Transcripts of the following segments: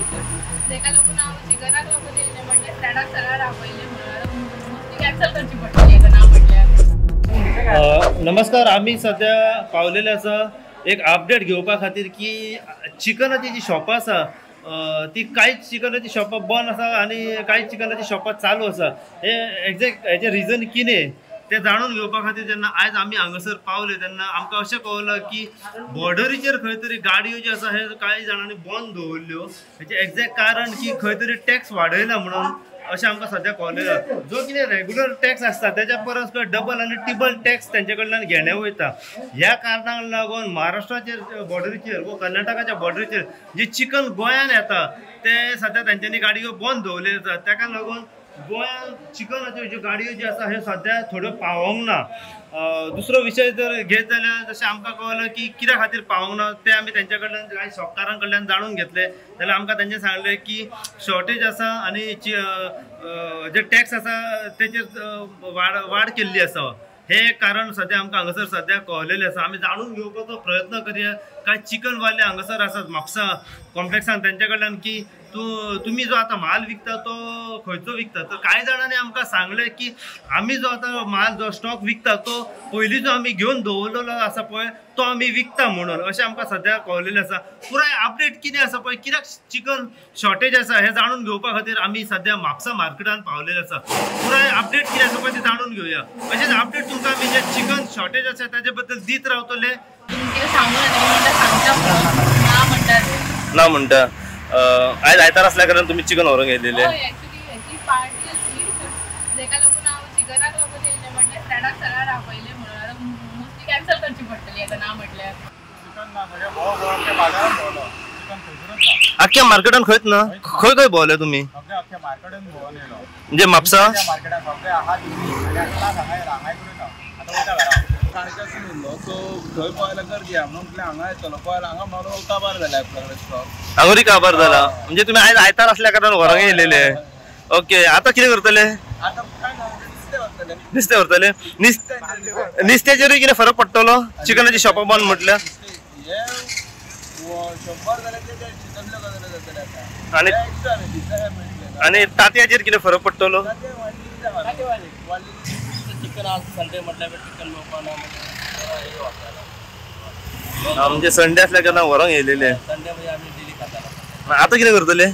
तेका लागून हांव चिकनाक लागून येयलें म्हटल्यार फ्रेंडाक सगळ्यांक रावयलें म्हणून कॅन्सल करची पडटली हेका ना म्हटल्यार। नमस्कार, आम्ही सध्या पावलेले आसा एक अपडेट घेवपा खातीर की चिकनाची जी शॉपां आसा ती कांय चिकनाची शॉपां बंद आसा आनी कांय चिकनाची शॉपां चालू आसा। हे एक्झॅक्ट हेजें रिजन कितें ते जाणून घेवपा खातीर जेन्ना आयज आमी हांगासर पावले तेन्ना आमकां अशें कळलं की बॉर्डरीचेर खंय तरी गाडयो ज्यो आसा हे कांय जाणांनी बंद दवरल्यो। हेचें एक्झॅक्ट कारण की खंय तरी टॅक्स वाडयला म्हणून अशें आमकां सद्या कळलेलें। जो कितें रेग्युलर टॅक्स आसता तेच्या परस डबल आनी ट्रिबल टॅक्स तेंचे कडल्यान घेणे वयता। ह्या कारणाक लागून महाराष्ट्राचेर बॉर्डरीचेर व कर्नाटकाच्या बॉर्डरीचेर जे चिकन गोंयान येता ते सद्या तेंच्यांनी गाडयो बंद दवरलेल्यो आसा। ताका लागून गोंयान चिकनाच्यो ज्यो गाडयो ज्यो आसा ह्यो सद्या थोड्यो पावोंक ना। दुसरो विशय जर घेत जाल्यार जशें आमकां कळलं की कित्या खातीर पावोंक ना ते आमी तेंच्या कडल्यान कांय शॉपकारां कडल्यान जाणून घेतले जाल्यार आमकां तेंचे सांगलें की शॉर्टेज आसा आनी जे टॅक्स आसा तेचेर वाड केल्ली आसा। हे कारण सद्या आमकां हांगासर सद्या कळलेलें आसा। आमी जाणून घेवपाचो प्रयत्न करया कांय चिकन वाले हांगासर आसात म्हापसा कॉम्प्लेक्सान तेंच्या कडल्यान की तुमी जो आतां माल विकता तो खंयचो विकता। तर कांय जाणांनी आमकां सांगलें की आमी जो आतां माल जो स्टॉक विकता तो पयलीं जो आमी घेवन दवरलेलो आसा पळय तो आमी विकता म्हणून अशें आमकां सद्या कळलेलें आसा। पुराय अपडेट कितें आसा पळय कित्याक चिकन शॉर्टेज आसा हे जाणून घेवपा खातीर आमी सद्या म्हापसा मार्केटान पावलेले आसा। पुराय अपडेट कितें आसा पळय ते जाणून घेवया। अशेंच अपडेट तुमकां आमी जे चिकन शॉर्टेज आसा ताजे बद्दल दीत रावतले। ना म्हणटा आयज आयतार असल्या कारण तुम्ही चिकन व्हरोंक येयलेले। आख्या मार्केटान खंयच ना खंय खंय भोंवले तुमी? म्हणजे म्हापसा हांगूरी काबार जाला म्हणजे तुम्ही आयज आयतार असल्या कारण व्हरोंक येयलेले। ओके, आता कितें करतले? नुस्तें व्हरतले। नुस्त्याचेरूय कितें फरक पडटलो चिकनाची शॉपां बंद म्हटल्यार? आनी तांतयाचेर कितें फरक पडटलो? म्हणजे संडे असल्या कारण व्हरोंक येयलेले। आता कितें करतले?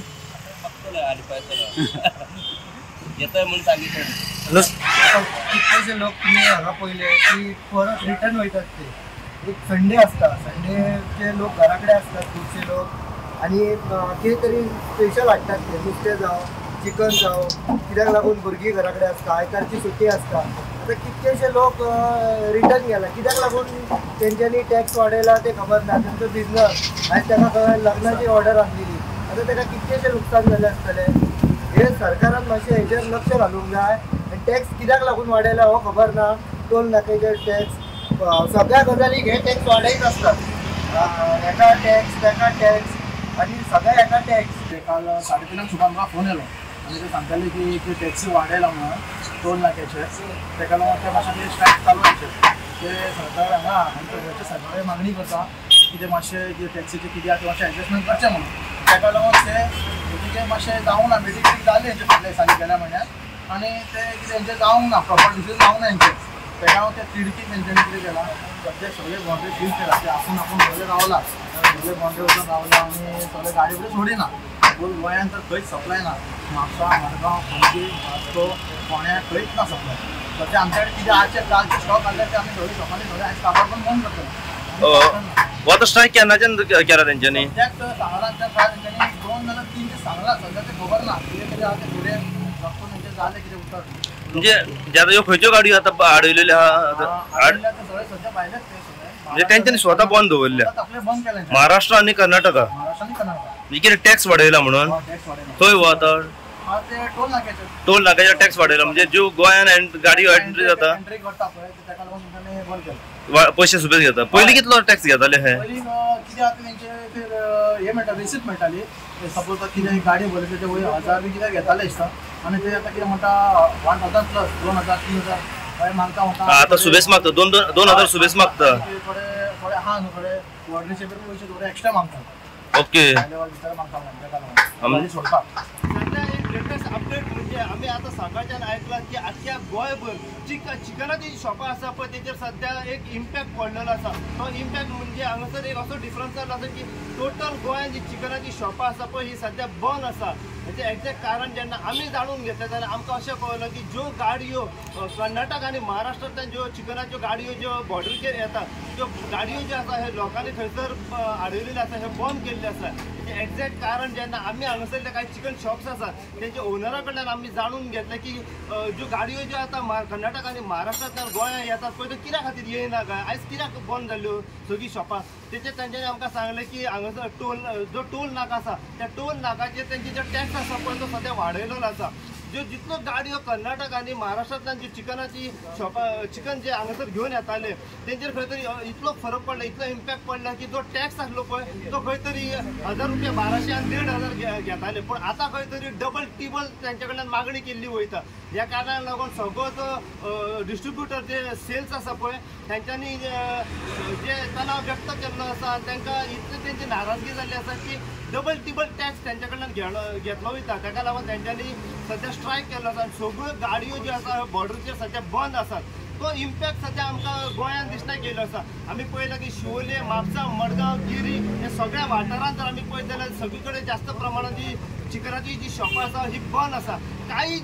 कितलेशे लोक तुम्ही हांगा पयले की परत रिटर्न वयतात ते एक संडे आसता संडेचे लोक घरा कडेन असतात खुबशे लोक आनी कितें तरी स्पेशल हाडटात ते नुस्तें जावं चिकन जावं कित्याक लागून भुरगीं घरा कडेन आसता आयतारची सुटी आसता। आतां कितकेशे लोक रिटर्न गेला कित्याक लागून तेंच्यांनी टॅक्स वाडयला ते खबर ना। तेंचो बिजनस आयज ताका लग्नाची ऑर्डर आसलेली आतां ताका कितकेशे लुकसाण जाले आसतले। हे सरकारान मातशें हेचेर लक्ष घालूंक जाय। टॅक्स कित्याक लागून वाडयला हो खबर ना। टोल नाक्याचेर टॅक्स सगळ्या गजालीक हे टॅक्स वाडयत आसतात। हेका टॅक्स तेका टॅक्स आनी सगळ्या हेका टॅक्स। काल 3:30 सुमार म्हाका फोन येयलो आनी ते सांगताले की ते टॅक्स वाडयला म्हणून टोल नाक्याचेर तेका लागून ते मातशें स्ट्रायक चालू आसचे। ते सरकार हांगा आमच्या सरकारान मागणी करता की ते मातशें जे टॅक्सीचे कितें आसा मातशें एडजस्टमेंट करचें म्हणून। तेका लागून ते मातशें जावंक ना मिटिंग जाली हेंचे फाटल्या दिसांनी गेल्या म्हयन्यात आनी ते कितें हेंचें जावंक ना प्रॉपर डिसिजन जावंक ना हेंचें। तेका लागून ते तिडकीत तेंच्यांनी कितें केलां सद्या सगळे बाउंड्री सील केला ते आपूण सगळे रावला सगळे बाउंड्री वचून रावला आनी सगळे गाडी कडेन सोडिना। फूल गोंयांत तर खंयच सप्लाय ना। म्हापसा मडगांव पणजी वास्को फोंड्या खंयच ना सप्लाय। सद्या आमच्या कडेन कितें आजचे कालचे स्टॉक आसले ते आमी सगळे शॉपांनी सगळे आयज काबार करून बंद करतले। हो तो स्ट्रायक केन्नाच्यान केला तेंच्यांनी? सांगला तेंच्यांनी 2 नाजाल्यार 3 दीस सांगला सद्या ते खबर ना कितें तरी आतां फुडें डॉक्टर तेंचे जालें कितें उतर। म्हणजे ज्यादा ह्यो खंयच्यो गाडयो आतां आडयलेल्यो आहा? सगळे सद्या भायलेच ते सगळे म्हणजे तेंच्यांनी स्वता बंद दवरल्या बंद केलें महाराष्ट्र आनी कर्नाटका। म्हणजे कितें टॅक्स वाडयला म्हणून खंय वता? टोल नाक्याचेर टॅक्स वाडयला म्हणजे ज्यो गोंयान गाडयो एंट्री जाता पैसे सुबेज घेता। पयलीं कितलो टॅक्स घेताले हे? कितें आतां तेंचे हे मेळटा रिसिप्ट मेळटाली सपोज कितें गाडी भरली तेजे वयर 1000 बी कितें घेताले दिसता आनी ते आतां कितें म्हणटा 1000 प्लस 2000 3000 हय मागता आता सुबेस मागता 2000 सुबेस मागता। थोडे थोडे हा न्हू थोडे वॉर्डरीचे पैसे थोडे एक्स्ट्रा मागतात। ओके भितर मागता सध्या एक लेटेस्ट अपडेट म्हणजे आम्ही आता सकाळच्यान आयकलां की आख्या गोंयभर चिकनाची शॉपां आसा पळय तेचेर सध्या एक इम्पॅक्ट पडलेलो आसा. तो इम्पॅक्ट म्हणजे हांगासर एक असो डिफरन्स जालो आसा की टोटल गोंयांत जी चिकनाची शॉपां आसा पळय ही सध्या बंद आसा. हेचें एक्झॅक्ट कारण जेन्ना आमी जाणून घेतलें जाल्यार आमकां अशें कळ्ळें की ज्यो गाडयो कर्नाटक आनी महाराष्ट्रांतल्यान ज्यो चिकनाच्यो गाडयो ज्यो बॉर्डरीचेर येतात त्यो गाडयो ज्यो आसा हे लोकांनी थंयसर आडयलेल्यो आसा, हे बंद केल्ले आसा. एक्झॅक्ट कारण जेन्ना आमी हांगासरले कांय चिकन शॉप्स आसा तेंच्या ओनरा कडल्यान आमी जाणून घेतलें की ज्यो गाडयो ज्यो आतां कर्नाटक आनी महाराष्ट्रांतल्यान गोंयांत येतात पळय त्यो कित्या खातीर येयना काय, आयज कित्याक बंद जाल्यो सगळीं शॉपां. तेचेर तेंच्यांनी आमकां सांगलें की हांगासर जो टोल नाका आसा त्या टोल नाकाचेर तेंचे जो टॅक्स आसा पळय तो सद्या वाडयलेलो आसा. ज्यो जितल्यो गाडयो कर्नाटक आनी महाराष्ट्रांतल्यान जी चिकनाची शॉपां चिकन जे हांगासर घेवन येताले तेंचेर खंय तरी इतलो फरक पडला, इतलो इम्पॅक्ट पडला की जो टॅक्स आसलो पळय तो खंय तरी 1000 रुपया 1200 आनी 1500 घेताले. पूण आतां खंय तरी डबल टिबल तेंच्या कडल्यान मागणी केल्ली वयता. ह्या कारणाक लागून सगळो तो डिस्ट्रिब्युटर जे सेल्स आसा पळय तेंच्यांनी जे तणाव व्यक्त केल्लो आसा तांकां इतली तेंची नाराजगी जाल्ली आसा की डबल टिबल टॅक्स तेंच्या कडल्यान घेतलो वयता. ताका लागून तेंच्यांनी सध्या स्ट्रायक केल्लो आसा आनी सगळ्यो गाडयो ज्यो आसा बॉर्डरीचेर सध्या बंद आसात. तो इम्पॅक्ट सध्या आमकां गोंयांत दिसना गेलो आसा. आमी पळयलां की शिवोले, म्हापसा, मडगांव, गिरी हे सगळ्या वाठारांत जर आमी पळयत जाल्यार सगळी कडेन जास्त प्रमाणात जी चिकनाची जी शॉपां आसा ही बंद आसा. काही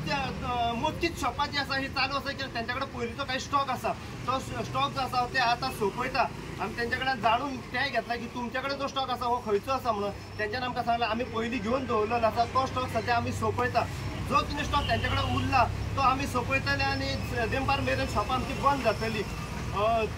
मोजकीच शॉपां जी आसा ही चालू आसा कित्याक तेंच्या कडेन पयलींचो काही स्टॉक आसा. तो स्टॉक जो आसा ते आतां सोंपयता. आमी तेंच्या कडल्यान जाणून तें घेतला की तुमच्या कडेन जो स्टॉक आसा हो खंयचो आसा म्हणून. तेंच्यान आमकां सांगलां आमी पयलीं घेवन दवरलेलो आसा तो स्टॉक सध्या आमी सोंपयता. जो कितें स्टॉक तेंच्या कडेन उरला तो आमी सोंपयतले आनी देंपार मेरेन शॉपां आमची बंद जातली.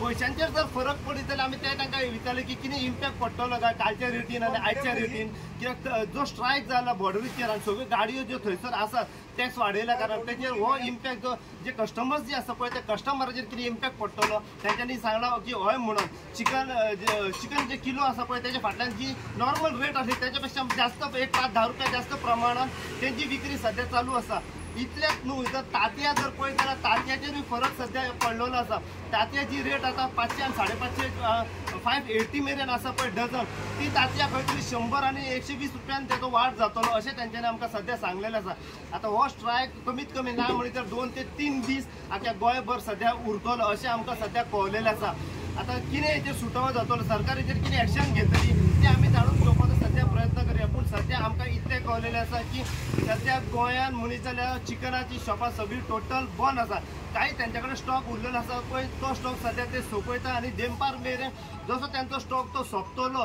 पयशांचेर जर फरक पडत जाल्यार आमी ते तांकां विचारलें की कितें इम्पॅक्ट पडटलो काय कालच्या रेटीन आनी आयच्या रेटीन. कित्याक जो स्ट्रायक जाला बॉर्डरीचेर आनी सगळ्यो गाडयो ज्यो थंयसर आसात टॅक्स वाडयल्या कारण तेचेर हो इम्पॅक्ट जो जे कस्टमर्स जे आसा पळय त्या कस्टमराचेर कितें इम्पॅक्ट पडटलो. तेंच्यांनी सांगलां की हय म्हणून चिकन जे किलो आसा पळय तेच्या फाटल्यान जी नॉर्मल रेट आसली तेच्या पेक्षा जास्त 5-10 रुपया जास्त प्रमाणात तेंची विक्री सध्या चालू आसा. इतलेंच न्हू जर तांतयां जर पळयत जाल्यार तांतयाचेरूय फरक सध्या पडलेलो आसा. तांतयाची रेट आतां 500 आनी 550 580 मेरेन आसा पळय डझन. ती तांतयां खंय तरी 100 आनी 120 रुपयान तेचो वाड जातलो अशें तेंच्यांनी आमकां सध्या सांगलेलें आसा. आतां हो स्ट्रायक कमीत कमी ना म्हणत तर 2 ते 3 दीस आख्या गोंयभर सध्या उरतलो अशें आमकां सध्या कळलेलें आसा. आतां कितें हेचेर सुटावो जातलो, सरकार हेचेर कितें एक्शन घेतली तें आमी जाणून घेवपाचो सध्या प्रयत्न करया. पूण सध्या आमकां इतलें कळलेलें आसा की सध्या गोंयांत म्हणत जाल्यार चिकनाची शॉपां सगळीं टोटल बंद आसा. काही तेंच्या कडेन स्टॉक उरलेलो आसा पळय तो स्टॉक सध्या ते सोंपयता आनी देंपार मेरेन जसो तेंचो स्टॉक तो सोंपतलो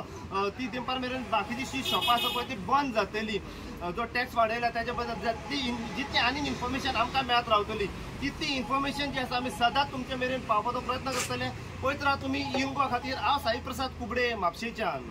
ती देंपार मेरेन बाकीची जी शॉपां आसा पळय ती बंद जातली. जो टॅक्स वाडयला त्याच्या बद्दल जितली आनी इन्फॉर्मेशन आमकां मेळत रावतली तितली इन्फॉर्मेशन जी आसा आमी सदांच तुमचे मेरेन पावपाचो प्रयत्न करतले. पळयत राहा तुमी इन गोवा खातीर. हांव साई प्रसाद कुबडे म्हापशेच्यान.